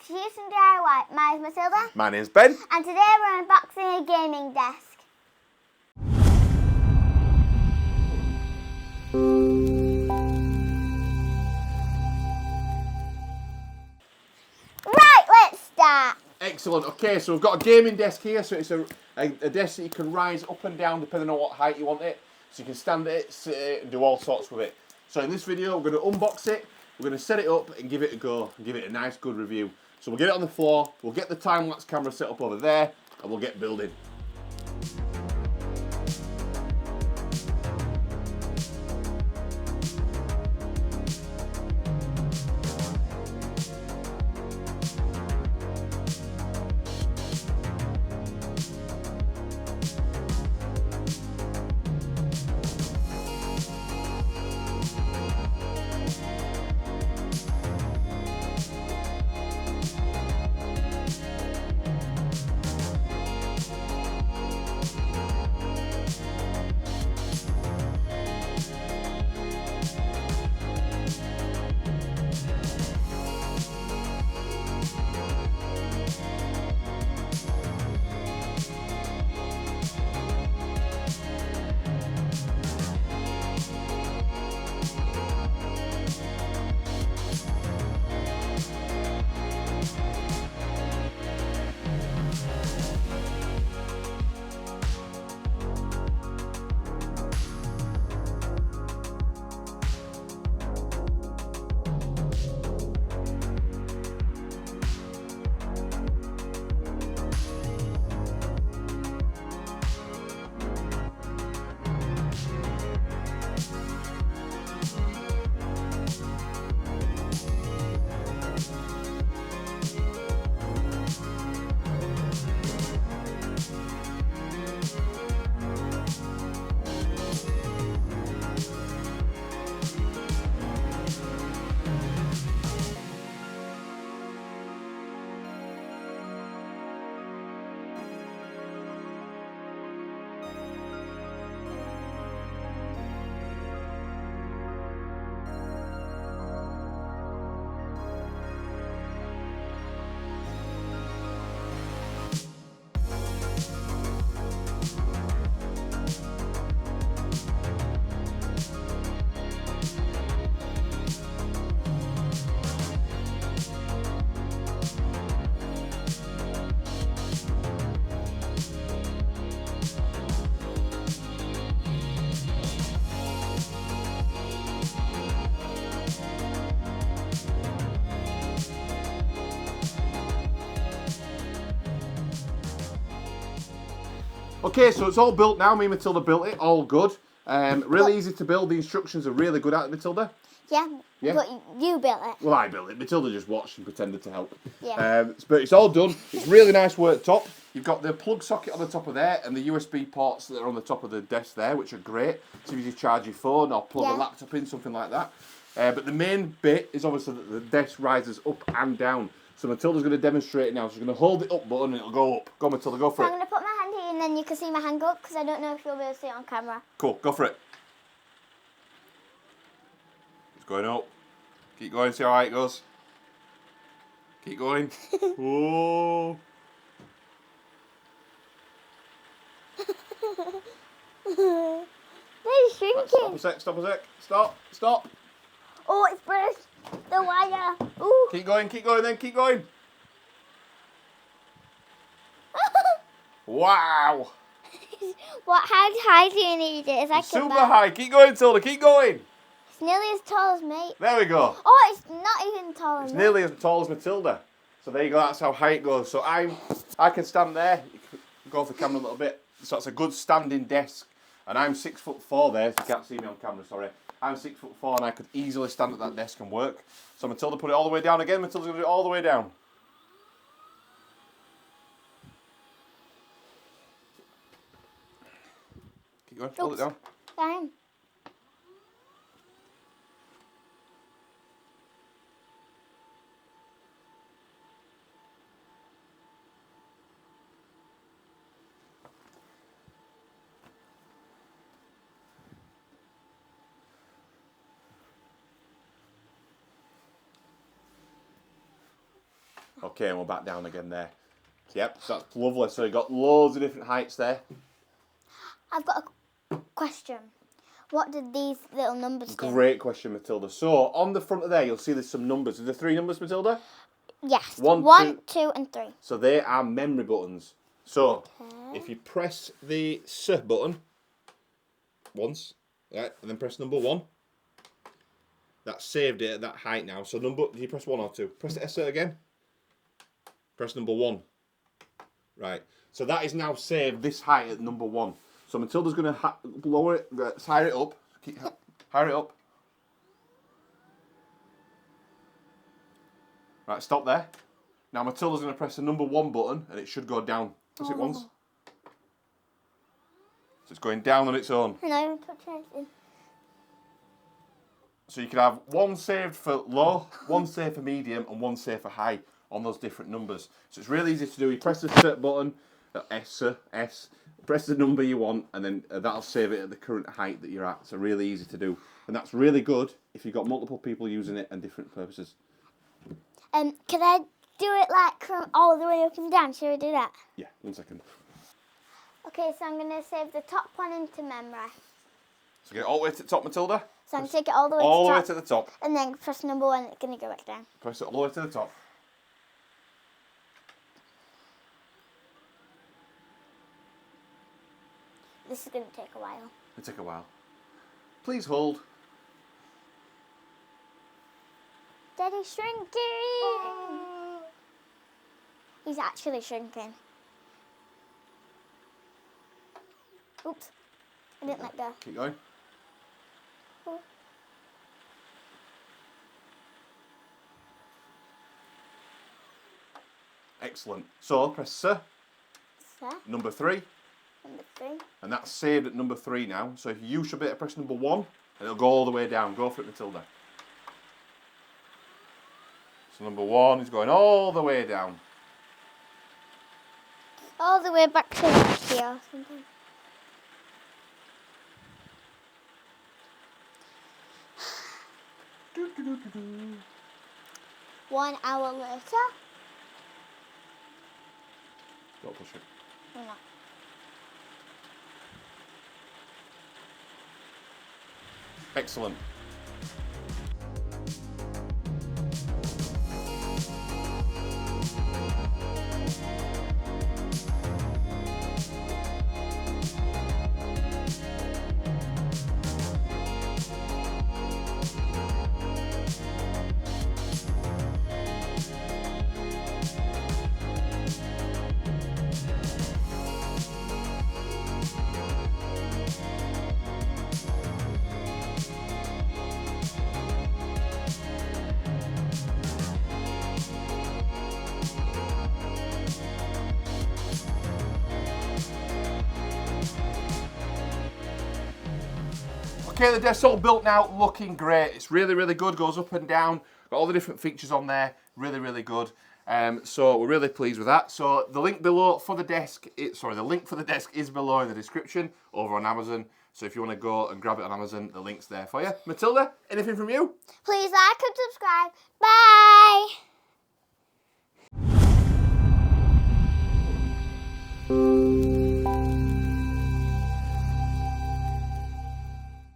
to Huson DIY. My name's Matilda. My name's Ben. And today we're unboxing a gaming desk. Right, let's start. Excellent. Okay, so we've got a gaming desk here. So it's a desk that you can rise up and down depending on what height you want it. So you can stand it, sit it, and do all sorts with it. So in this video, we're going to unbox it. We're going to set it up and give it a go and give it a nice, good review. So we'll get it on the floor. We'll get the time-lapse camera set up over there, and we'll get building. Okay, so it's all built now. Me and Matilda built it, all good. Really easy to build. The instructions are really good at it, Matilda. Yeah, Yeah? but you built it. Well, I built it. Matilda just watched and pretended to help. Yeah. But it's all done. It's really nice worktop. You've got the plug socket on the top of there and the USB ports that are on the top of the desk there, which are great. So if you charge your phone or plug a laptop in, something like that. But the main bit is obviously that the desk rises up and down. So Matilda's going to demonstrate it now. She's going to hold it up button and it'll go up. Go, Matilda, go for So it. I'm going to put my hand here and then you can see my hand go up because I don't know if you'll be able to see it on camera. Cool, go for it. It's going up. Keep going, see how high it goes. Keep going. Whoa. It's shrinking. Stop a sec, stop a sec. Stop, stop. Oh, it's burst the wire. Ooh. Keep going then, keep going. Wow. How high do you need it? Is that Super high. Keep going, Tilda, keep going. It's nearly as tall as me. There we go. Oh, it's not even taller It's than me. nearly as tall as Matilda. So there you go, that's how high it goes. So I can stand there. You can go off the camera a little bit. So it's a good standing desk. And I'm 6'4" there. You can't see me on camera, sorry. I'm 6'4" and I could easily stand at that desk and work. So Matilda, put it all the way down again. Matilda's going to do it all the way down. Keep going, hold it down. Down. Okay, and we're back down again there. Yep, so that's lovely. So you've got loads of different heights there. I've got a question. What did these little numbers do? Great question, Matilda. So on the front of there, you'll see there's some numbers. Are there 3 numbers, Matilda? Yes. One, 1, 2, and 3. So they are memory buttons. So if you press the S button once, right, and then press number 1, that's saved it at that height now. So do you press 1 or 2? Press the S again. Press number 1. Right. So that is now saved this height at number 1. So Matilda's going to lower it, higher it up. Higher it up. Right, stop there. Now Matilda's going to press the number 1 button and it should go down. Press it once. So it's going down on its own. And I don't touch anything. So you can have 1 saved for low, 1 saved for medium, and 1 saved for high on those different numbers. So it's really easy to do. You press the set button, S, press the number you want, and then that'll save it at the current height that you're at. So really easy to do. And that's really good if you've got multiple people using it and different purposes. Can I do it like from all the way up and down? Shall we do that? Yeah, 1 second. Okay, so I'm going to save the top one into memory. So get it all the way to the top, Matilda. So I'm going to take it all the way All to the the way top. to the top. And then press number 1, it's going to go back down. Press it all the way to the top. This is going to take a while. It'll take a while. Please hold. Daddy's shrinking. He's actually shrinking. Oops. I didn't let go. Keep going. Oh. Excellent. So press Sir. So, Number 3. number 3. And that's saved at number 3 now. So you should be able to press number 1 and it'll go all the way down. Go for it, Matilda. So number 1 is going all the way down. All the way back to here or something. Do, do, do, do, do. 1 hour later. Don't push it. Or not. Excellent. Okay, the desk's all built now, looking great. It's really, really good, goes up and down, got all the different features on there, really, really good. So we're really pleased with that. So the link below for the desk, the link for the desk is below in the description over on Amazon. So if you want to go and grab it on Amazon, the link's there for you. Matilda, anything from you? Please like and subscribe. Bye.